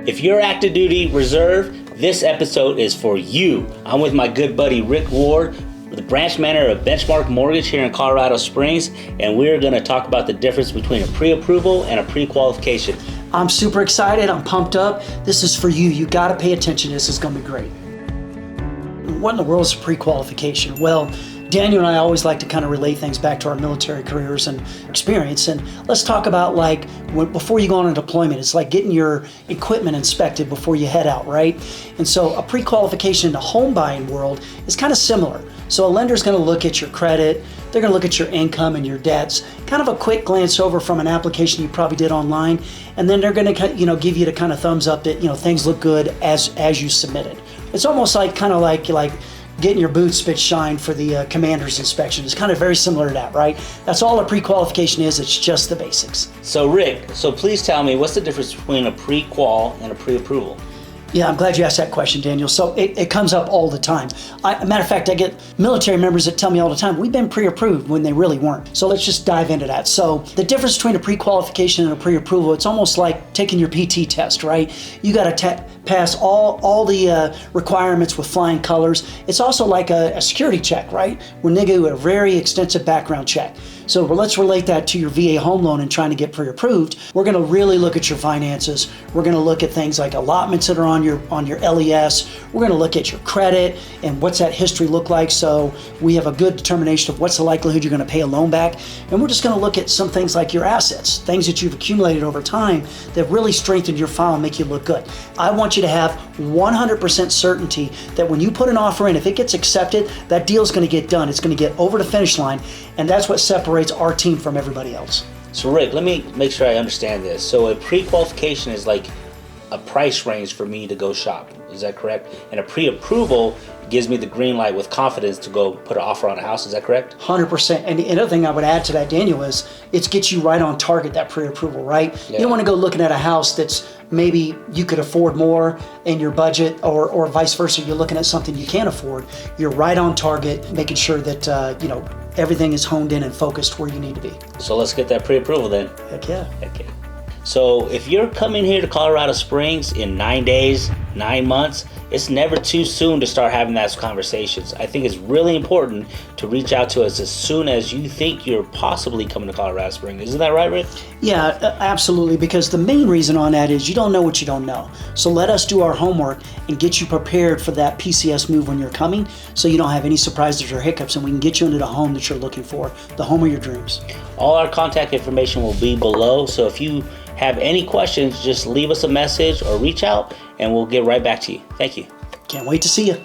If you're active duty reserve, this episode is for you. I'm with my good buddy Rick Ward, the branch manager of Benchmark Mortgage here in Colorado Springs, and we're going to talk about the difference between a pre-approval and a pre-qualification. I'm super excited. I'm pumped up. This is for you. You got to pay attention. This is going to be great. What in the world is a pre-qualification? Well, Daniel and I always like to kind of relate things back to our military careers and experience. And let's talk about before you go on a deployment, it's like getting your equipment inspected before you head out, right? And so a pre-qualification in the home buying world is kind of similar. So a lender's going to look at your credit, they're going to look at your income and your debts, kind of a quick glance over from an application you probably did online, and then they're going to give you the kind of thumbs up that things look good as you submitted. It's almost like getting your boots spit shine for the commander's inspection. It's kind of very similar to that, right? That's all a pre-qualification is. It's just the basics. So Rick, please tell me, what's the difference between a pre-qual and a pre-approval? Yeah, I'm glad you asked that question, Daniel. So it comes up all the time. Matter of fact, I get military members that tell me all the time, we've been pre-approved when they really weren't. So let's just dive into that. So the difference between a pre-qualification and a pre-approval, it's almost like taking your PT test, right? You got to pass all the requirements with flying colors. It's also like a security check, right? When they do a very extensive background check. So let's relate that to your VA home loan and trying to get pre-approved. We're going to really look at your finances. We're going to look at things like allotments that are on your LES. We're going to look at your credit and what's that history look like. So we have a good determination of what's the likelihood you're going to pay a loan back. And we're just going to look at some things like your assets, things that you've accumulated over time that really strengthen your file and make you look good. I want you to have 100% certainty that when you put an offer in, if it gets accepted, that deal is going to get done. It's going to get over the finish line. And that's what separates our team from everybody else. So Rick, let me make sure I understand this. So a pre-qualification is like a price range for me to go shop. Is that correct? And a pre-approval gives me the green light with confidence to go put an offer on a house. Is that correct? 100%. And another thing I would add to that, Daniel, is it gets you right on target, that pre-approval, right? Yeah. You don't want to go looking at a house that's maybe you could afford more in your budget or vice versa. You're looking at something you can't afford. You're right on target, making sure that, everything is honed in and focused where you need to be. So let's get that pre-approval then. Heck yeah. Heck yeah. So if you're coming here to Colorado Springs in 9 days, 9 months, it's never too soon to start having those conversations. I think it's really important to reach out to us as soon as you think you're possibly coming to Colorado Springs. Isn't that right, Rick? Yeah, absolutely, because the main reason on that is you don't know what you don't know. So let us do our homework and get you prepared for that PCS move when you're coming, so you don't have any surprises or hiccups, and we can get you into the home that you're looking for, the home of your dreams. All our contact information will be below, so if you have any questions, just leave us a message or reach out and we'll get right back to you. Thank you. Can't wait to see you.